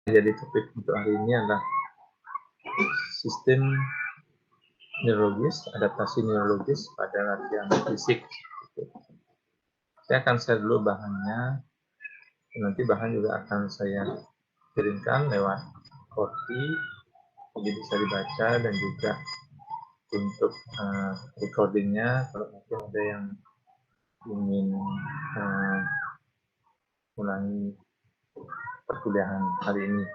Jadi topik untuk hari ini adalah sistem neurologis, adaptasi neurologis pada latihan fisik. Saya akan share dulu bahannya, nanti bahan juga akan saya kirimkan lewat copy, jadi bisa dibaca, dan juga untuk recordingnya kalau mungkin ada yang ingin ulangi perkuliahan hari ini.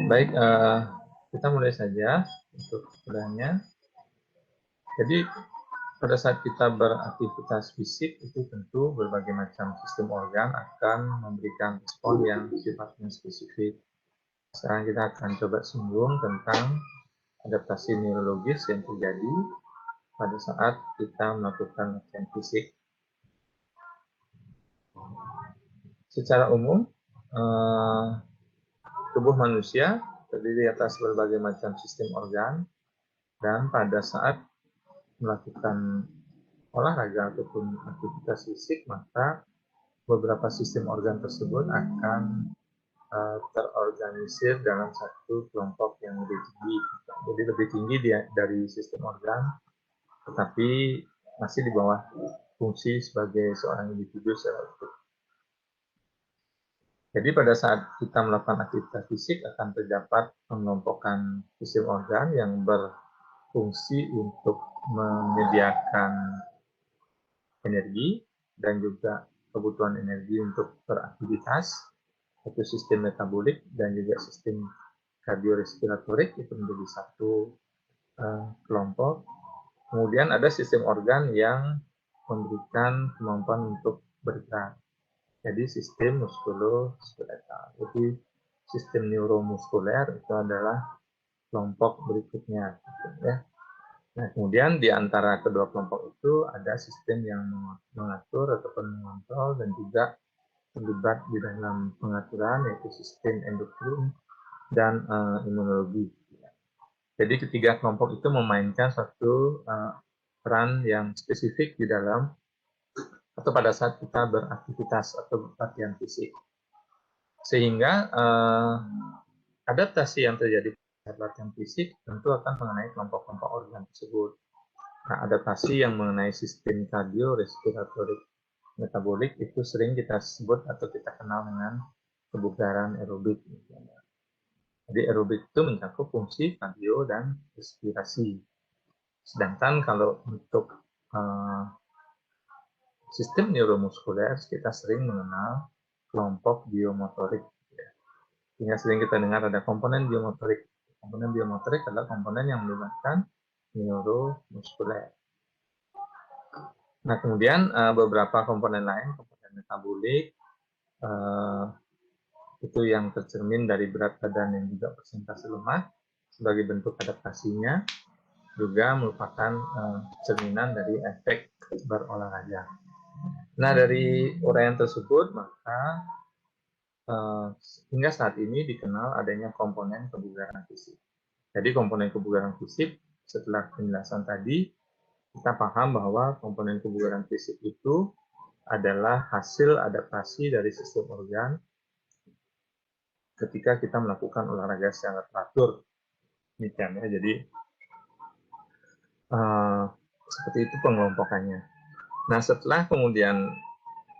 Baik, kita mulai saja untuk perkuliahannya. Jadi pada saat kita beraktivitas fisik itu tentu berbagai macam sistem organ akan memberikan respon yang sifatnya spesifik. Sekarang kita akan coba singgung tentang adaptasi neurologis yang terjadi pada saat kita melakukan latihan fisik. Secara umum, tubuh manusia terdiri atas berbagai macam sistem organ, dan pada saat melakukan olahraga ataupun aktivitas fisik, maka beberapa sistem organ tersebut akan terorganisir dalam satu kelompok yang lebih tinggi. Jadi lebih tinggi dari sistem organ, tetapi masih di bawah fungsi sebagai seorang individu secara utuh. Jadi pada saat kita melakukan aktivitas fisik akan terdapat pengelompokan sistem organ yang berfungsi untuk menyediakan energi dan juga kebutuhan energi untuk beraktivitas, yaitu sistem metabolik dan juga sistem kardiorespiratorik, itu menjadi satu kelompok. Kemudian ada sistem organ yang memberikan kemampuan untuk bergerak, jadi sistem muskuloskeletal. Jadi sistem neuromuskuler itu adalah kelompok berikutnya, ya. Nah, kemudian di antara kedua kelompok itu ada sistem yang mengatur ataupun mengontrol dan juga terlibat di dalam pengaturan, yaitu sistem endokrin dan imunologi. Jadi ketiga kelompok itu memainkan satu peran yang spesifik di dalam atau pada saat kita beraktivitas atau latihan fisik. Sehingga adaptasi yang terjadi pada latihan fisik tentu akan mengenai kelompok-kelompok organ tersebut. Nah, adaptasi yang mengenai sistem kardiorespiratorik metabolik itu sering kita sebut atau kita kenal dengan kebugaran aerobik. Jadi aerobik itu mencakup fungsi kardio dan respirasi. Sedangkan kalau untuk sistem neuromuskuler kita sering mengenal kelompok biomotorik. Sehingga sering kita dengar ada komponen biomotorik. Komponen biomotorik adalah komponen yang melibatkan neuromuskuler. Nah, kemudian beberapa komponen lain, komponen metabolik, itu yang tercermin dari berat badan dan juga persentase lemak sebagai bentuk adaptasinya, juga merupakan cerminan dari efek berolahraga. Nah, dari uraian tersebut, maka hingga saat ini dikenal adanya komponen kebugaran fisik. Jadi komponen kebugaran fisik, setelah penjelasan tadi, kita paham bahwa komponen kebugaran fisik itu adalah hasil adaptasi dari sistem organ ketika kita melakukan olahraga secara teratur. Demikian ya, jadi seperti itu pengelompokannya. Nah, setelah kemudian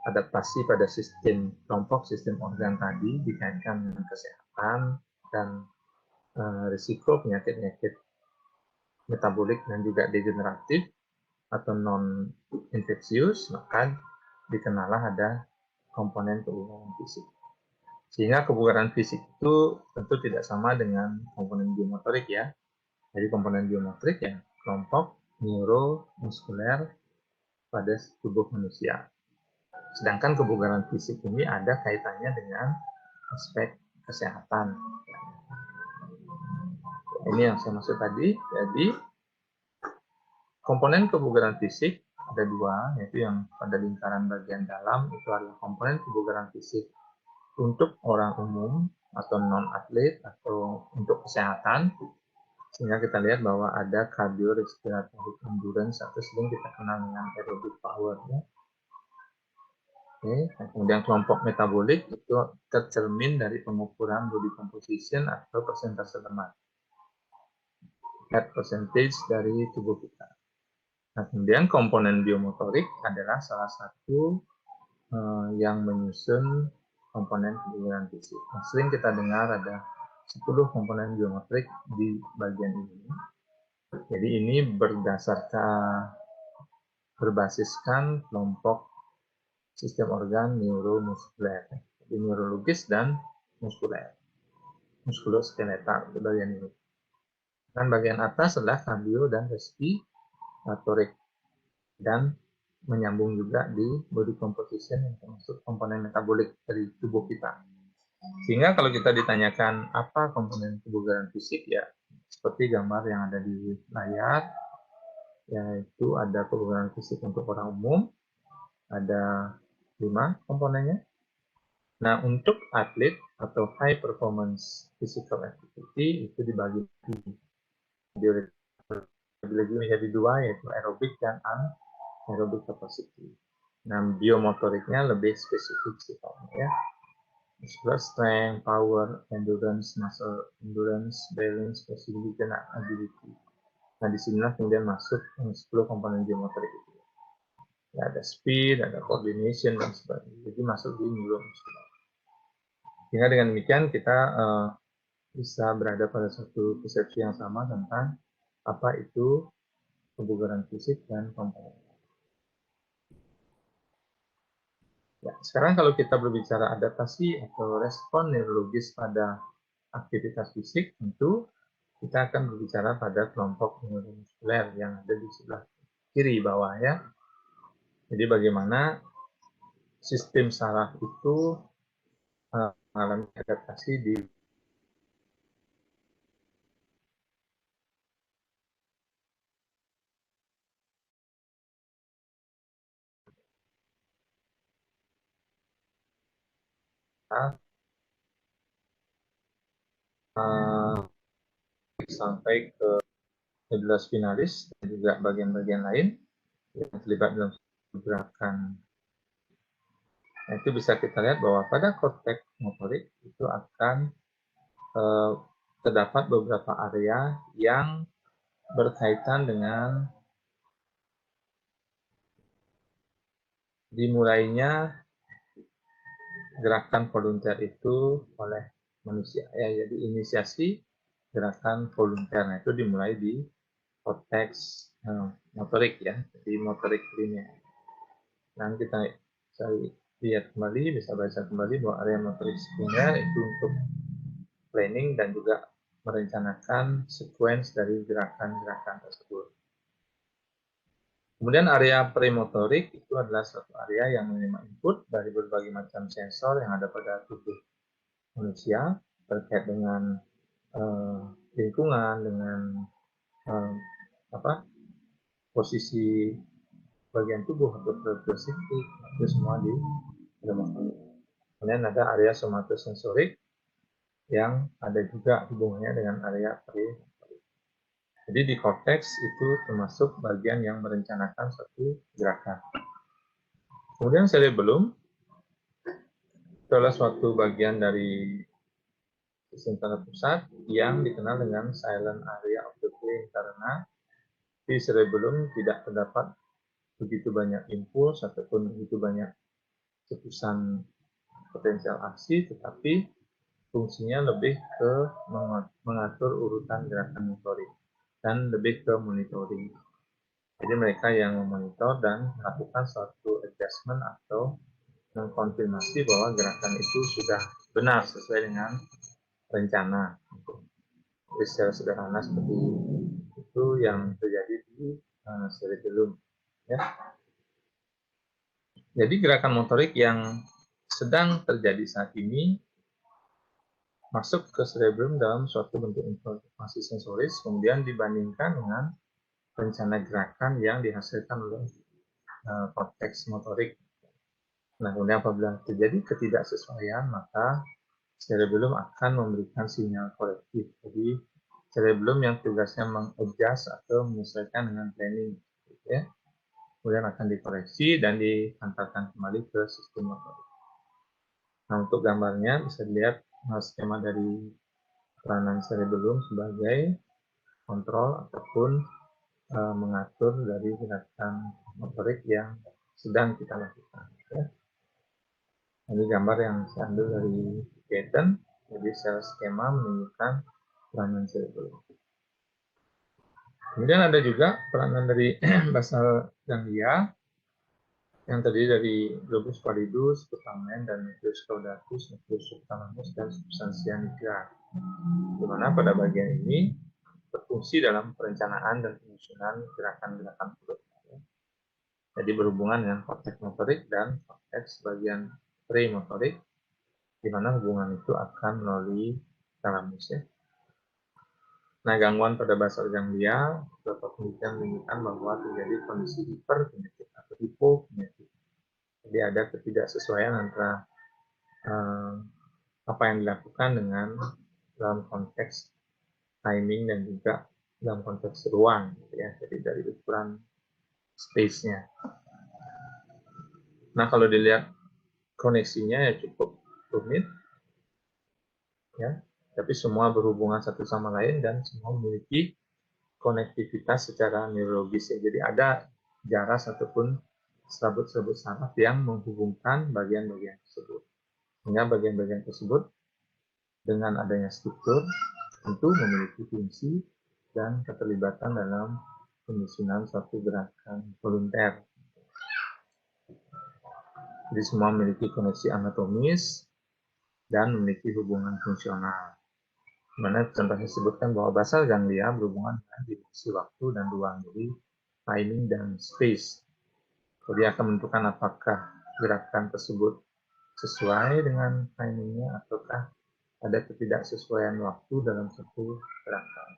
adaptasi pada sistem kelompok sistem organ tadi dikaitkan dengan kesehatan dan risiko penyakit-penyakit metabolik dan juga degeneratif atau non-infeksius, maka dikenalah ada komponen kebugaran fisik. Sehingga kebugaran fisik itu tentu tidak sama dengan komponen biomotorik ya. Jadi komponen biomotorik ya kelompok neuromuskuler pada tubuh manusia. Sedangkan kebugaran fisik ini ada kaitannya dengan aspek kesehatan. Ini yang saya maksud tadi. Jadi komponen kebugaran fisik ada dua, yaitu yang pada lingkaran bagian dalam itu adalah komponen kebugaran fisik untuk orang umum atau non-atlet atau untuk kesehatan, sehingga kita lihat bahwa ada cardiorespiratory endurance atau sering kita kenal dengan aerobic power. Ya. Oke. Kemudian kelompok metabolik itu tercermin dari pengukuran body composition atau persentase lemak, fat percentage dari tubuh kita. Nah, kemudian komponen biomotorik adalah salah satu yang menyusun komponen kebugaran fisik. Nah, sering kita dengar ada 10 komponen biomotorik di bagian ini. Jadi ini berbasiskan kelompok sistem organ neuromuskuler, jadi neurologis dan muskuler, muskuloskeletal di bagian ini. Dan bagian atas adalah kardio dan respiratorik, dan menyambung juga di body composition yang termasuk komponen metabolik dari tubuh kita. Sehingga kalau kita ditanyakan apa komponen kebugaran fisik, ya seperti gambar yang ada di layar, yaitu ada kebugaran fisik untuk orang umum, ada 5 komponennya. Nah, untuk atlet atau high performance physical activity itu dibagi menjadi 2, yaitu aerobik dan anaerobik capacity. Nah, biomotoriknya lebih spesifik sifatnya, ya. Muscular strength, power, endurance, muscle endurance, balance, flexibility, dan agility. Nah, disinilah kemudian masuk 10 komponen biomotorik itu. Ya, ada speed, ada coordination, dan sebagainya. Jadi masuk di neuromuscular. Sehingga dengan demikian kita bisa berada pada satu persepsi yang sama tentang apa itu kebugaran fisik dan komponen. Ya, sekarang kalau kita berbicara adaptasi atau respon neurologis pada aktivitas fisik, tentu kita akan berbicara pada kelompok neuromuskuler yang ada di sebelah kiri bawah, ya. Jadi bagaimana sistem saraf itu mengalami adaptasi di sampai ke medula spinalis dan juga bagian-bagian lain yang terlibat dalam gerakan. Nah, itu bisa kita lihat bahwa pada korteks motorik itu akan terdapat beberapa area yang berkaitan dengan dimulainya gerakan volunteer itu oleh manusia. Ya, jadi inisiasi gerakan volunteer, nah, itu dimulai di korteks motorik, ya, jadi motorik linear. Dan kita bisa lihat kembali, bisa baca kembali bahwa area motorik sekunder itu untuk planning dan juga merencanakan sequence dari gerakan-gerakan tersebut. Kemudian area premotorik itu adalah suatu area yang menerima input dari berbagai macam sensor yang ada pada tubuh manusia terkait dengan lingkungan, dengan posisi bagian tubuh atau proprioceptif, itu semua di premotorik. Kemudian ada area somatosensorik yang ada juga hubungannya dengan area premotorik. Jadi di korteks itu termasuk bagian yang merencanakan suatu gerakan. Kemudian cerebellum itu adalah suatu bagian dari sistem saraf pusat yang dikenal dengan silent area of the brain karena di cerebellum tidak terdapat begitu banyak impuls ataupun begitu banyak cetusan potensial aksi, tetapi fungsinya lebih ke mengatur urutan gerakan motorik dan lebih ke monitoring. Jadi mereka yang memonitor dan melakukan suatu adjustment atau mengkonfirmasi bahwa gerakan itu sudah benar sesuai dengan rencana. Jadi secara sederhana seperti itu yang terjadi di cerebellum. Ya. Jadi gerakan motorik yang sedang terjadi saat ini masuk ke cerebellum dalam suatu bentuk informasi sensoris, kemudian dibandingkan dengan rencana gerakan yang dihasilkan oleh korteks motorik. Nah, kemudian apabila terjadi ketidaksesuaian, maka cerebellum akan memberikan sinyal korektif. Jadi cerebellum yang tugasnya mengadjust atau menyesuaikan dengan planning, ya. kemudian akan dikoreksi dan dihantarkan kembali ke sistem motorik. Nah, untuk gambarnya bisa dilihat skema dari peranan cerebellum sebagai kontrol ataupun mengatur dari gerakan motorik yang sedang kita lakukan. Ya. Ini gambar yang saya ambil dari Gaten, jadi secara skema menunjukkan peranan cerebellum. Kemudian ada juga peranan dari basal ganglia yang terdiri dari globus pallidus, putamen, dan nucleus caudatus, nucleus subthalamus, dan substantia nigra. Di mana pada bagian ini berfungsi dalam perencanaan dan penyusunan gerakan-gerakan perut. Jadi berhubungan dengan korteks motorik dan korteks bagian premotorik, di mana hubungan itu akan melalui talamus. Ya. Nah, gangguan pada basal ganglia, beberapa penelitian menunjukkan bahwa terjadi kondisi hiperkinetik atau hipokinetik. Jadi ada ketidaksesuaian antara apa yang dilakukan dengan dalam konteks timing dan juga dalam konteks ruang, gitu ya. Jadi dari ukuran space-nya. Nah, kalau dilihat koneksinya ya cukup rumit, ya. Tapi semua berhubungan satu sama lain dan semua memiliki konektivitas secara neurologis. Ya. Jadi ada jaras ataupun serabut-serabut saraf yang menghubungkan bagian-bagian tersebut. Sehingga bagian-bagian tersebut dengan adanya struktur tentu memiliki fungsi dan keterlibatan dalam penyusunan suatu gerakan volunter. Jadi semua memiliki koneksi anatomis dan memiliki hubungan fungsional. Dimana contohnya disebutkan bahwa basal ganglia berhubungan dengan dimensi waktu dan ruang, jadi timing dan space. Jadi akan menentukan apakah gerakan tersebut sesuai dengan timingnya ataukah ada ketidaksesuaian waktu dalam satu gerakan.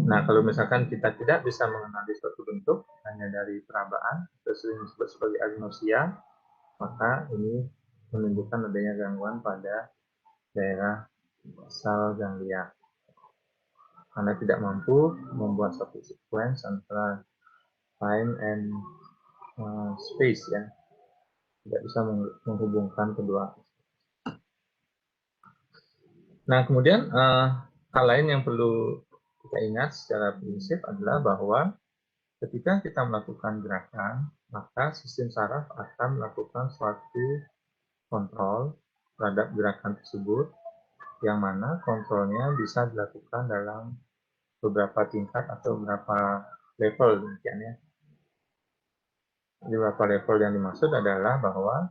Nah, kalau misalkan kita tidak bisa mengenali suatu bentuk hanya dari perabaan, atau sering disebut sebagai agnosia, maka ini menunjukkan adanya gangguan pada daerah basal ganglia. Karena tidak mampu membuat satu sequence antara time and space, ya, tidak bisa menghubungkan kedua. Nah, kemudian hal lain yang perlu kita ingat secara prinsip adalah bahwa ketika kita melakukan gerakan, maka sistem saraf akan melakukan suatu kontrol terhadap gerakan tersebut, yang mana kontrolnya bisa dilakukan dalam beberapa tingkat atau beberapa level, demikian ya. Di beberapa level yang dimaksud adalah bahwa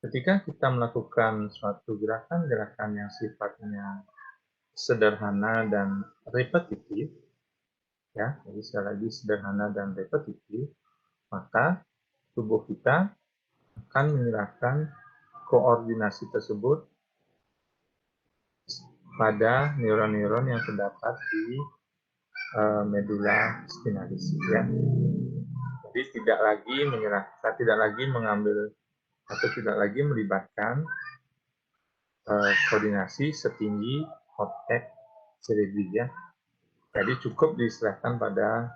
ketika kita melakukan suatu gerakan-gerakan yang sifatnya sederhana dan repetitif, ya, jadi sekali lagi sederhana dan repetitif, maka tubuh kita akan menyerahkan koordinasi tersebut pada neuron-neuron yang terdapat di medula spinalis. Ya. Jadi tidak lagi mengambil atau tidak lagi melibatkan koordinasi setinggi korteks cerebri. Ya. Jadi cukup diserahkan pada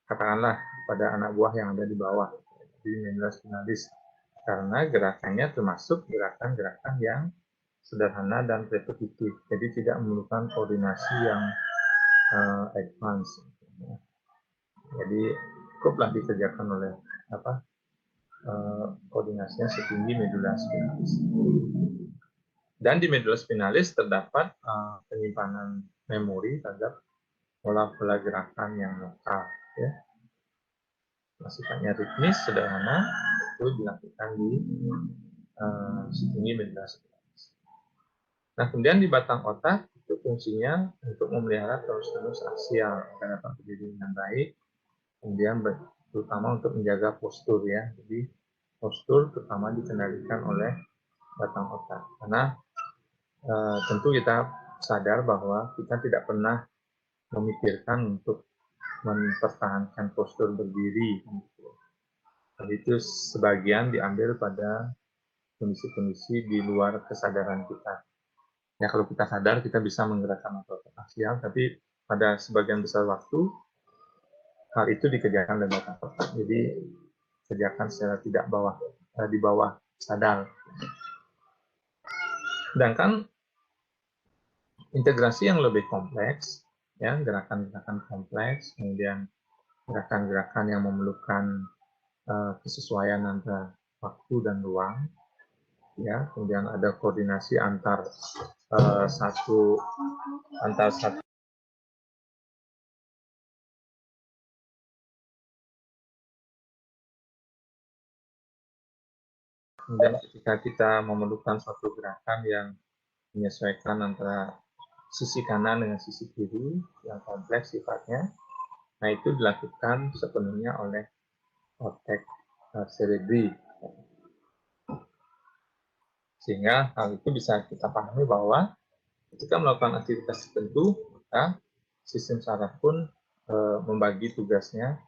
katakanlah pada anak buah yang ada di bawah di medula spinalis, karena gerakannya termasuk gerakan-gerakan yang sederhana dan repetitif, jadi tidak memerlukan koordinasi yang advance. Jadi cukuplah dikerjakan oleh koordinasinya setinggi medula spinalis. Dan di medula spinalis terdapat penyimpanan memori terhadap pola-pola gerakan yang lokal. Ya. Sifatnya ritmis, sederhana, itu dilakukan di setinggi medula spinalis. Nah, kemudian di batang otak itu fungsinya untuk memelihara tonus-tonus aksial agar dapat berdiri dengan baik, kemudian terutama untuk menjaga postur, ya. Jadi postur terutama dikendalikan oleh batang otak, karena tentu kita sadar bahwa kita tidak pernah memikirkan untuk mempertahankan postur berdiri. Dan itu sebagian diambil pada kondisi-kondisi di luar kesadaran kita. Ya, kalau kita sadar, kita bisa menggerakkan otot aksial, tapi pada sebagian besar waktu, hal itu dikerjakan oleh otak. Jadi kerjakan secara tidak di bawah sadar. Sedangkan integrasi yang lebih kompleks, ya, gerakan-gerakan kompleks, kemudian gerakan-gerakan yang memerlukan kesesuaian antara waktu dan ruang, ya, kemudian ada koordinasi antar satu kemudian ketika kita memerlukan suatu gerakan yang menyesuaikan antara sisi kanan dengan sisi kiri yang kompleks sifatnya, nah itu dilakukan sepenuhnya oleh korteks cerebri. Sehingga hal itu bisa kita pahami bahwa ketika melakukan aktivitas tertentu, maka sistem saraf pun membagi tugasnya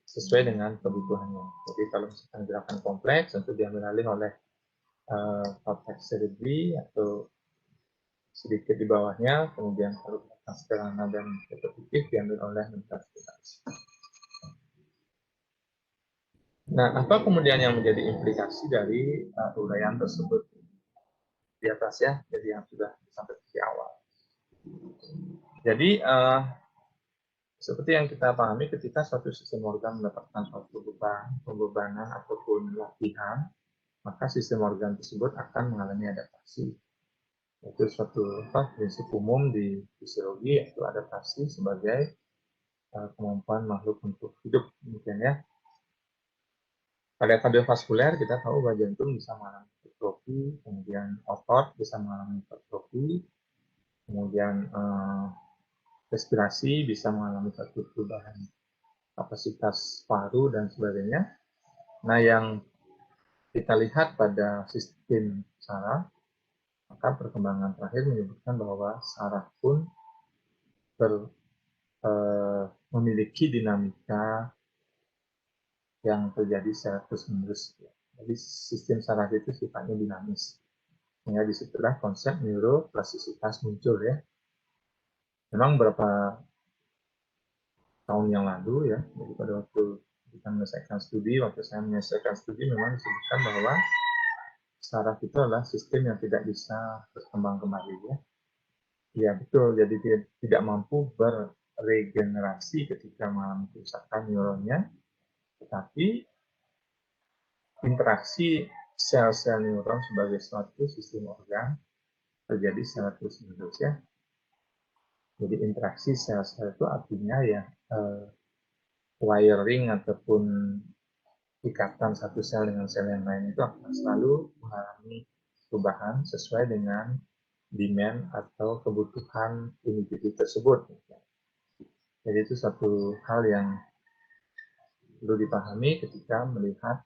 sesuai dengan kebutuhannya. Jadi kalau misalkan gerakan kompleks, tentu diambil alih oleh korteks cerebri atau sedikit di bawahnya, kemudian kalau gerakan sederhana dan repetitif diambil oleh metafisikasi. Nah, apa kemudian yang menjadi implikasi dari uraian tersebut di atas, ya? Jadi yang sudah disampaikan di awal. Jadi seperti yang kita pahami, ketika suatu sistem organ mendapatkan suatu pembebanan ataupun latihan, maka sistem organ tersebut akan mengalami adaptasi. Itu suatu prinsip umum di fisiologi, yaitu adaptasi sebagai kemampuan makhluk untuk hidup, mungkin, ya. Pada kardiovaskuler kita tahu bahwa jantung bisa mengalami hipertrofi, kemudian otot bisa mengalami hipertrofi, kemudian respirasi bisa mengalami satu perubahan kapasitas paru dan sebagainya. Nah, yang kita lihat pada sistem saraf, maka perkembangan terakhir menyebutkan bahwa saraf pun memiliki dinamika yang terjadi secara terus-menerus. Jadi sistem saraf itu sifatnya dinamis. Sehingga disitulah konsep neuroplastisitas muncul, ya. Memang beberapa tahun yang lalu, ya, jadi pada waktu kita menyelesaikan studi, memang disebutkan bahwa saraf itu adalah sistem yang tidak bisa berkembang kembali, ya. Ya, betul. Jadi dia tidak mampu beregenerasi ketika mengalami kerusakan neuronnya, tetapi interaksi sel-sel neuron sebagai suatu sistem organ terjadi secara terus-menerus, ya. Jadi interaksi sel-sel itu artinya ya wiring ataupun ikatan satu sel dengan sel yang lain itu akan selalu mengalami perubahan sesuai dengan demand atau kebutuhan individu tersebut. Jadi itu satu hal yang perlu dipahami ketika melihat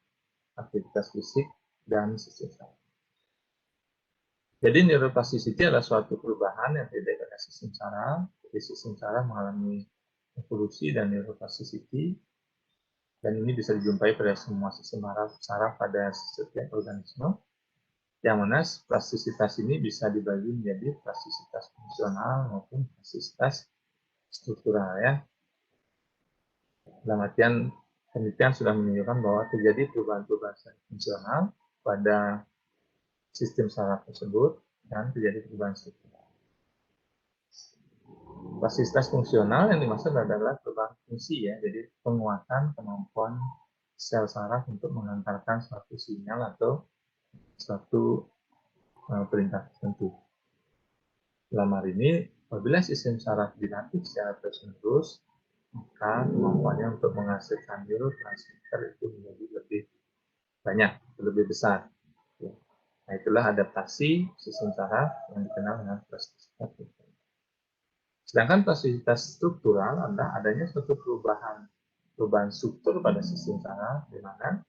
aktivitas fisik dan sistem saraf. Jadi neuroplasticity adalah suatu perubahan yang terjadi pada sistem saraf. Jadi sistem saraf mengalami evolusi dan neuroplasticity, dan ini bisa dijumpai pada semua sistem saraf pada setiap organisme, yang mana plastisitas ini bisa dibagi menjadi plastisitas fungsional maupun plastisitas struktural, ya. Dalam artian penelitian sudah menunjukkan bahwa terjadi perubahan-perubahan fungsional pada sistem saraf tersebut dan terjadi perubahan struktural. Plastisitas fungsional yang dimaksud adalah perubahan fungsi, ya, jadi penguatan kemampuan sel saraf untuk mengantarkan suatu sinyal atau suatu perintah tertentu. Dalam hal ini, apabila sistem saraf dilatih secara terus-menerus, maka kemampuannya untuk menghasilkan neurotransmitter itu menjadi lebih banyak, lebih besar. Nah, itulah adaptasi sistem saraf yang dikenal dengan plastisitas fungsional. Sedangkan plastisitas struktural adalah adanya suatu perubahan struktur pada sistem saraf, di mana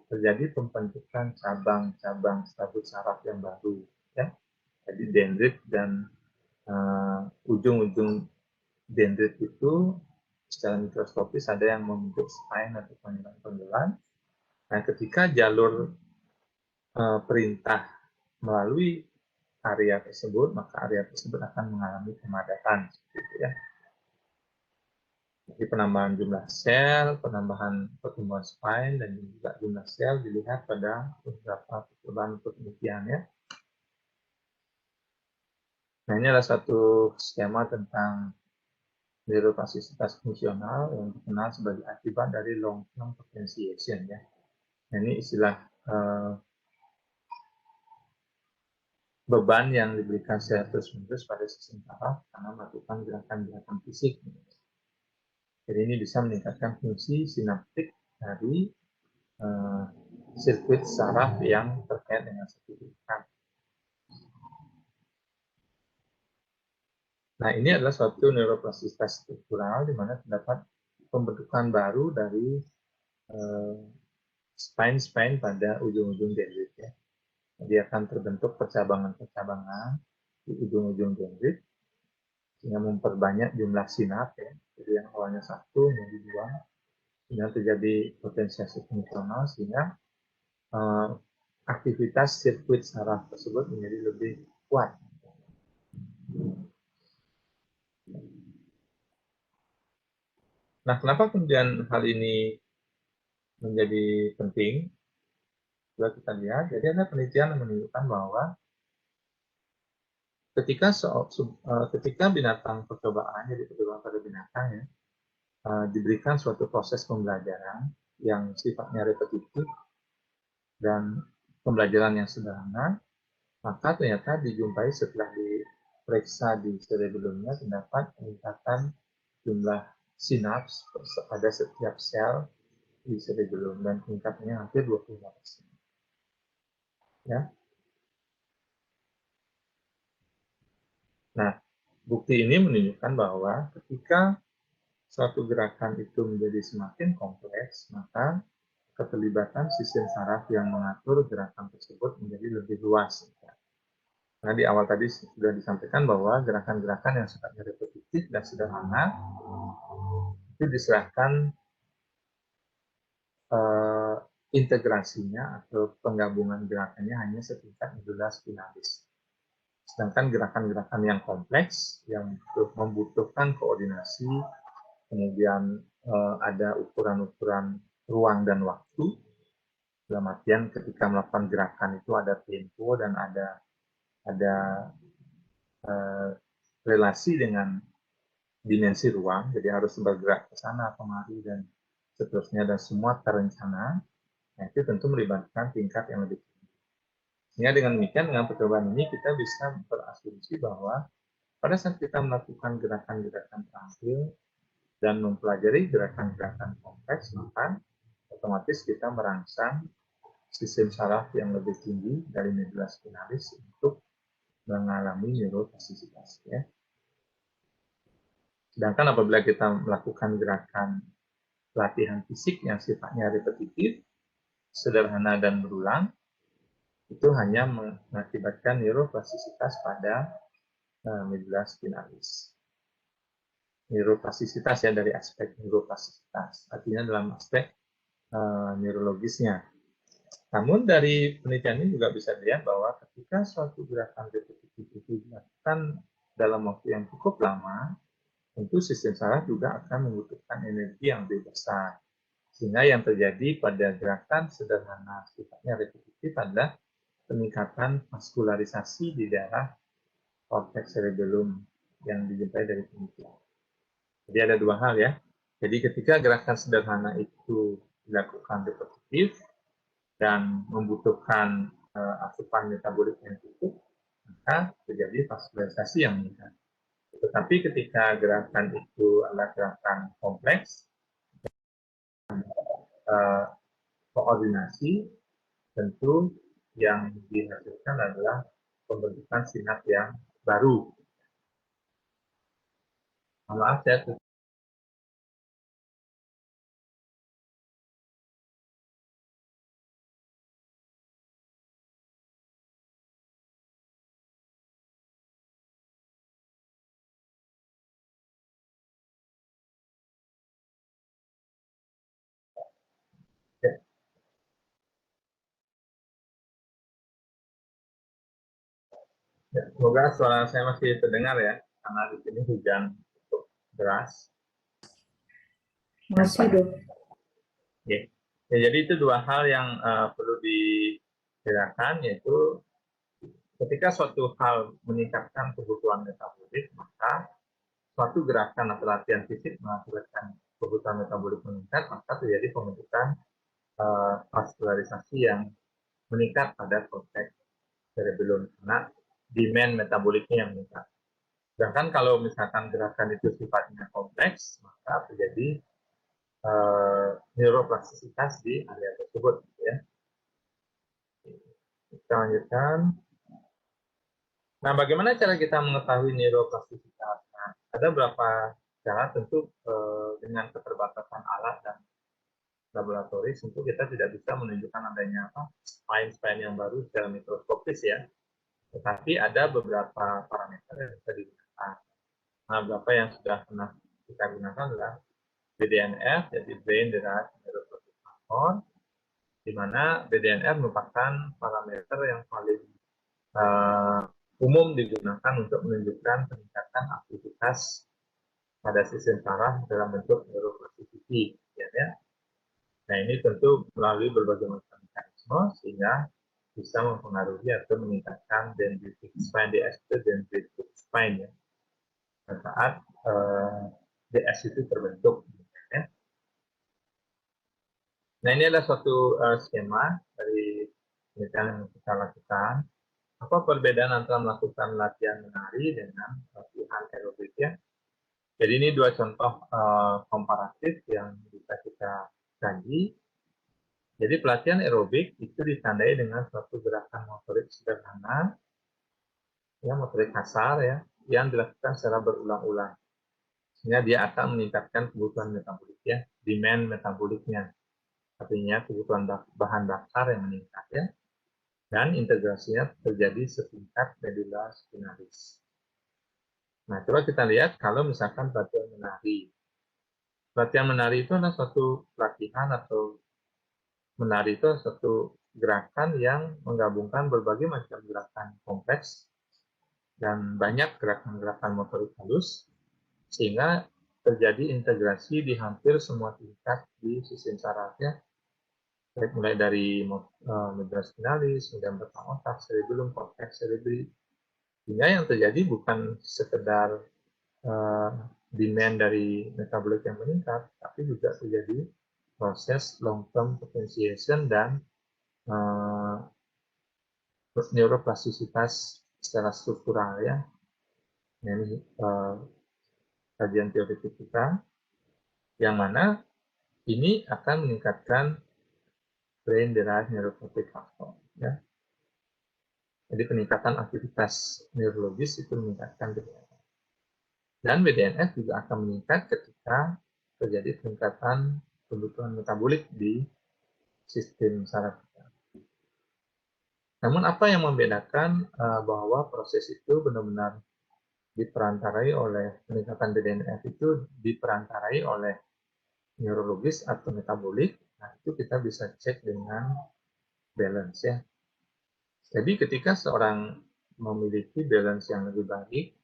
terjadi pembentukan cabang-cabang stabut saraf yang baru, ya. Jadi dendrit dan ujung-ujung dendrit itu secara mikroskopis ada yang membentuk spine atau panggilan-panggilan. Nah, ketika jalur perintah melalui area tersebut, maka area tersebut akan mengalami pemadatan, gitu, ya. Jadi penambahan jumlah sel, penambahan pertumbuhan spine, dan juga jumlah sel dilihat pada beberapa percobaan penelitian ya. Nah, ini adalah satu skema tentang neuroplastisitas fungsional yang dikenal sebagai akibat dari long term potentiation ya. Nah, ini istilah beban yang diberikan secara terus-menerus pada sistem saraf karena melakukan gerakan-gerakan fisik. Jadi ini bisa meningkatkan fungsi sinaptik dari sirkuit saraf yang terkait dengan satu gerakan. Nah, ini adalah suatu neuroplastisitas struktural di mana terdapat pembentukan baru dari spine pada ujung-ujung dendrit ya. Jadi akan terbentuk percabangan-percabangan di ujung-ujung dendrit sehingga memperbanyak jumlah sinap ya. Jadi yang awalnya satu menjadi dua, sehingga terjadi potensiasi fungsional sehingga aktivitas sirkuit saraf tersebut menjadi lebih kuat. Nah, kenapa kemudian hal ini menjadi penting? Coba kita lihat, jadi ada penelitian yang menunjukkan bahwa ketika binatang percobaan, jadi percobaan pada binatang ya, diberikan suatu proses pembelajaran yang sifatnya repetitif dan pembelajaran yang sederhana, maka ternyata dijumpai setelah diperiksa di cerebellumnya terdapat peningkatan jumlah sinaps pada setiap sel di cerebellum dan tingkatnya hampir 25%. Ya. Nah, bukti ini menunjukkan bahwa ketika suatu gerakan itu menjadi semakin kompleks, maka keterlibatan sistem saraf yang mengatur gerakan tersebut menjadi lebih luas. Nah, di awal tadi sudah disampaikan bahwa gerakan-gerakan yang sifatnya repetitif dan sederhana itu diserahkan integrasinya atau penggabungan gerakannya hanya setingkat medula spinalis. Sedangkan gerakan-gerakan yang kompleks yang membutuhkan koordinasi, kemudian ada ukuran-ukuran ruang dan waktu, dalam artian ketika melakukan gerakan itu ada tempo dan ada relasi dengan dimensi ruang, jadi harus bergerak ke sana kemari dan seterusnya dan semua terencana. Nah, itu tentu melibatkan tingkat yang lebih tinggi. Sehingga dengan demikian, dengan percobaan ini kita bisa berasumsi bahwa pada saat kita melakukan gerakan-gerakan terampil dan mempelajari gerakan-gerakan kompleks, maka otomatis kita merangsang sistem saraf yang lebih tinggi dari medula spinalis untuk mengalami neuroplastisitas. Ya. Sedangkan apabila kita melakukan gerakan latihan fisik yang sifatnya repetitif, sederhana dan berulang, itu hanya mengakibatkan neuroplastisitas pada medula spinalis. Neuroplastisitas ya dari aspek neuroplastisitas, artinya dalam aspek neurologisnya. Namun dari penelitian ini juga bisa dilihat bahwa ketika suatu gerakan repetitif itu dilakukan dalam waktu yang cukup lama, tentu sistem saraf juga akan membutuhkan energi yang lebih besar. Sehingga yang terjadi pada gerakan sederhana sifatnya repetitif adalah peningkatan vaskularisasi di daerah korteks cerebellum yang dijumpai dari penelitian. Jadi ada dua hal ya. Jadi ketika gerakan sederhana itu dilakukan repetitif dan membutuhkan asupan metabolik yang cukup, maka terjadi vaskularisasi yang meningkat. Tetapi ketika gerakan itu adalah gerakan kompleks, koordinasi, tentu yang dihasilkan adalah pembentukan sinap yang baru. Maaf, saya ya, semoga suara saya masih terdengar ya, karena di sini hujan cukup deras. Masih dok. Ya. Ya, jadi itu dua hal yang perlu dibedakan, yaitu ketika suatu hal meningkatkan kebutuhan metabolik, maka suatu gerakan atau latihan fisik mengakibatkan kebutuhan metabolik meningkat, maka terjadi pembentukan vaskularisasi yang meningkat pada konteks cerebellum karena demand metaboliknya yang meningkat. Sedangkan kalau misalkan gerakan itu sifatnya kompleks, maka terjadi neuroplastisitas di area tersebut. Ya. Kita lanjutkan. Nah, bagaimana cara kita mengetahui neuroplastisitas? Nah, ada beberapa cara, tentu dengan keterbatasan alat dan laboratori, tentu kita tidak bisa menunjukkan adanya spine yang baru secara mikroskopis ya. Tetapi ada beberapa parameter yang bisa digunakan. Nah, beberapa yang sudah pernah kita gunakan adalah BDNF, jadi Brain Derived Neuroplastic Factor, di mana BDNF merupakan parameter yang paling umum digunakan untuk menunjukkan peningkatan aktivitas pada sistem saraf dalam bentuk neuroplasticity. Ya. Nah, ini tentu melalui berbagai macam mekanisme sehingga bisa mempengaruhi atau meningkatkan dendritic spine, DS itu dendritic spine ya, saat DS itu terbentuk. Ya. Nah, ini adalah suatu skema dari penelitian yang kita lakukan. Apa perbedaan antara melakukan latihan menari dengan latihan aerobik ya? Jadi ini dua contoh komparatif yang bisa kita kaji. Jadi pelatihan aerobik itu ditandai dengan suatu gerakan motorik sederhana, ya motorik kasar ya, yang dilakukan secara berulang-ulang. Sehingga dia akan meningkatkan kebutuhan metabolik ya, demand metaboliknya. Artinya kebutuhan bahan bakar yang meningkat ya, dan integrasinya terjadi setingkat medula spinalis. Nah, coba kita lihat kalau misalkan pelatihan menari. Pelatihan menari itu adalah suatu pelatihan atau menari itu suatu gerakan yang menggabungkan berbagai macam gerakan kompleks dan banyak gerakan-gerakan motorik halus sehingga terjadi integrasi di hampir semua tingkat di sistem sarafnya, mulai dari medula spinalis, kemudian batang otak, cerebellum, cortex cerebri. Sehingga yang terjadi bukan sekedar demand dari metabolik yang meningkat, tapi juga terjadi proses long-term potentiation dan neuroplastisitas secara struktural ya. Nah, ini kajian teoretik kita, yang mana ini akan meningkatkan brain derived neuroplastic factor. Ya. Jadi peningkatan aktivitas neurologis itu meningkatkan BDNF. Dan BDNF juga akan meningkat ketika terjadi peningkatan kebutuhan metabolik di sistem saraf kita. Namun apa yang membedakan bahwa proses itu benar-benar diperantarai oleh peningkatan BDNF itu diperantarai oleh neurologis atau metabolik, nah itu kita bisa cek dengan balance ya. Jadi ketika seorang memiliki balance yang lebih baik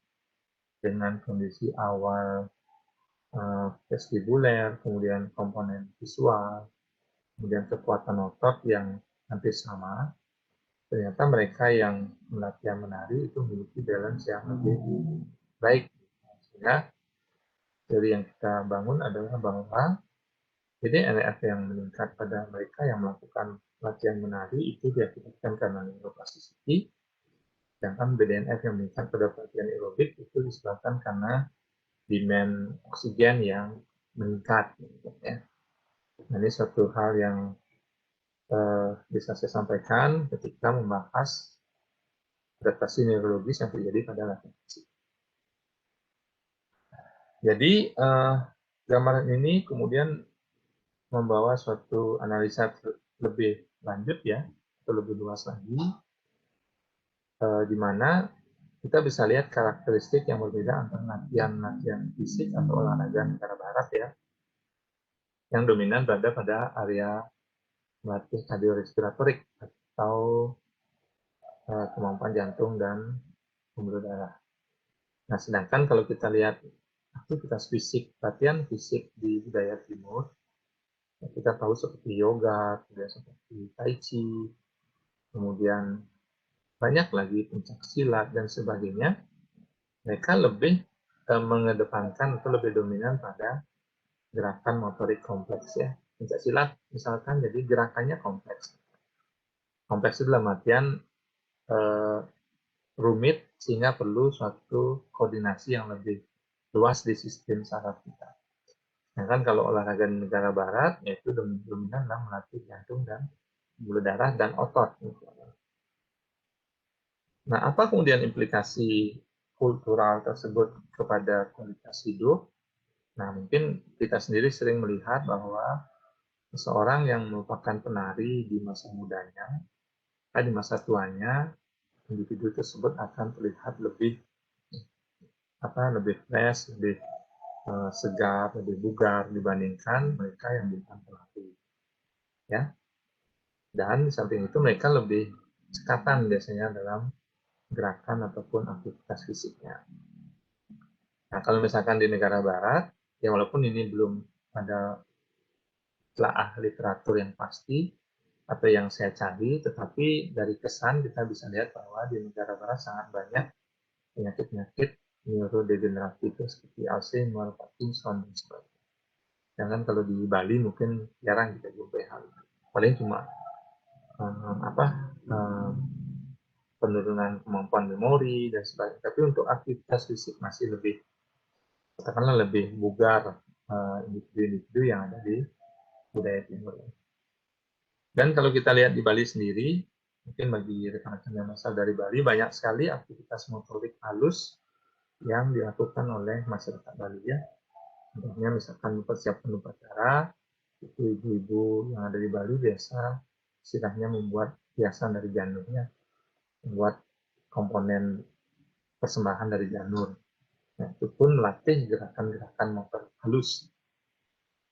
dengan kondisi awal vestibuler, kemudian komponen visual, kemudian kekuatan otot yang hampir sama, ternyata mereka yang latihan menari itu memiliki balance yang lebih baik. Sehingga dari yang kita bangun adalah bahwa BDNF yang meningkat pada mereka yang melakukan latihan menari itu diakibatkan karena neuroplasticity, sedangkan BDNF yang meningkat pada latihan aerobik itu disebabkan karena demand oksigen yang meningkat. Ya. Nah, ini suatu hal yang bisa saya sampaikan ketika membahas adaptasi neurologis yang terjadi pada latihan fisik. Jadi gambaran ini kemudian membawa suatu analisa lebih lanjut ya, atau lebih luas lagi, di mana kita bisa lihat karakteristik yang berbeda antara latihan fisik atau olahraga negara barat ya, yang dominan berada pada area melatih kardiorespiratorik atau kemampuan jantung dan pembuluh darah. Nah, sedangkan kalau kita lihat aktivitas fisik, latihan fisik di budaya timur, kita tahu seperti yoga, kemudian seperti tai chi, kemudian banyak lagi pencak silat dan sebagainya, mereka lebih mengedepankan atau lebih dominan pada gerakan motorik kompleks ya. Pencak silat misalkan, jadi gerakannya kompleks. Kompleks itu dalam artian rumit sehingga perlu suatu koordinasi yang lebih luas di sistem saraf kita. Nah kan kalau olahraga di negara barat, yaitu dominan dalam melatih jantung dan pembuluh darah dan otot. Nah, apa kemudian implikasi kultural tersebut kepada kualitas hidup? Nah, mungkin kita sendiri sering melihat bahwa seseorang yang merupakan penari di masa mudanya, di masa tuanya, individu tersebut akan terlihat lebih fresh, lebih segar, lebih bugar dibandingkan mereka yang bukan penari. Ya, dan di samping itu mereka lebih cekatan biasanya dalam gerakan ataupun aktivitas fisiknya. Nah, kalau misalkan di negara barat, ya walaupun ini belum ada telaah literatur yang pasti atau yang saya cari, tetapi dari kesan kita bisa lihat bahwa di negara barat sangat banyak penyakit-penyakit neurodegeneratif seperti Alzheimer, Parkinson, dan sebagainya. Jangan kalau di Bali mungkin jarang kita jumpai hal itu. Paling cuma penurunan kemampuan memori dan sebagainya. Tapi untuk aktivitas fisik masih lebih, katakanlah lebih bugar individu-individu yang ada di budaya timur. Dan kalau kita lihat di Bali sendiri, mungkin bagi rekan-rekan yang berasal dari Bali, banyak sekali aktivitas motorik halus yang dilakukan oleh masyarakat Bali ya. Contohnya misalkan persiapan upacara, itu ibu-ibu yang ada di Bali biasa istilahnya membuat hiasan dari janurnya, membuat komponen persembahan dari janur. Nah, itu pun melatih gerakan-gerakan motor halus.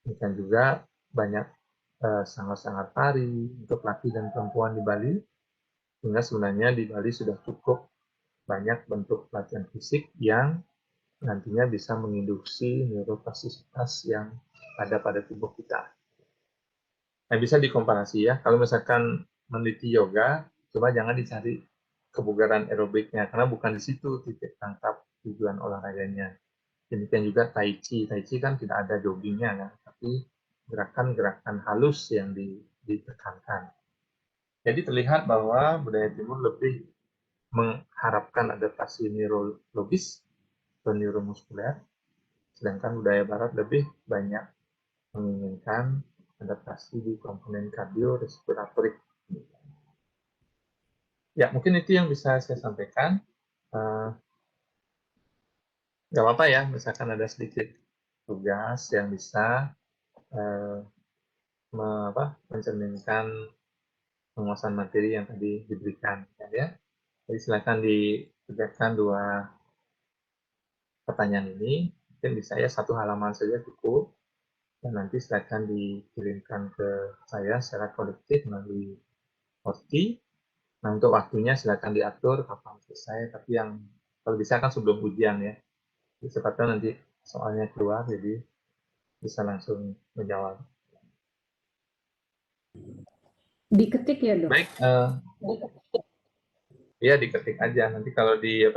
Demikian juga banyak sanggar-sanggar tari untuk laki dan perempuan di Bali, sehingga sebenarnya di Bali sudah cukup banyak bentuk latihan fisik yang nantinya bisa menginduksi neuroplastisitas yang ada pada tubuh kita. Nah, bisa dikomparasi ya, kalau misalkan meneliti yoga, coba jangan dicari kebugaran aerobiknya, karena bukan di situ titik tangkap tujuan olahraganya. Demikian juga Tai Chi. Tai Chi kan tidak ada joggingnya kan, tapi gerakan-gerakan halus yang ditekankan. Jadi terlihat bahwa budaya timur lebih mengharapkan adaptasi neurologis atau neuromuskuler, sedangkan budaya barat lebih banyak menginginkan adaptasi di komponen kardiorespiratorik. Ya, mungkin itu yang bisa saya sampaikan. Nggak apa-apa ya, misalkan ada sedikit tugas yang bisa mencerminkan penguasaan materi yang tadi diberikan. Ya. Jadi silakan dikerjakan dua pertanyaan ini. Mungkin bisa ya satu halaman saja cukup. Dan nanti silakan dikirimkan ke saya secara kolektif melalui Horti. Nah, untuk waktunya silakan diatur kapan selesai, tapi yang kalau bisa kan sebelum ujian ya. Jadi sepatutnya nanti soalnya keluar, jadi bisa langsung menjawab. Diketik ya, Dok? Baik, ya diketik aja. Nanti kalau di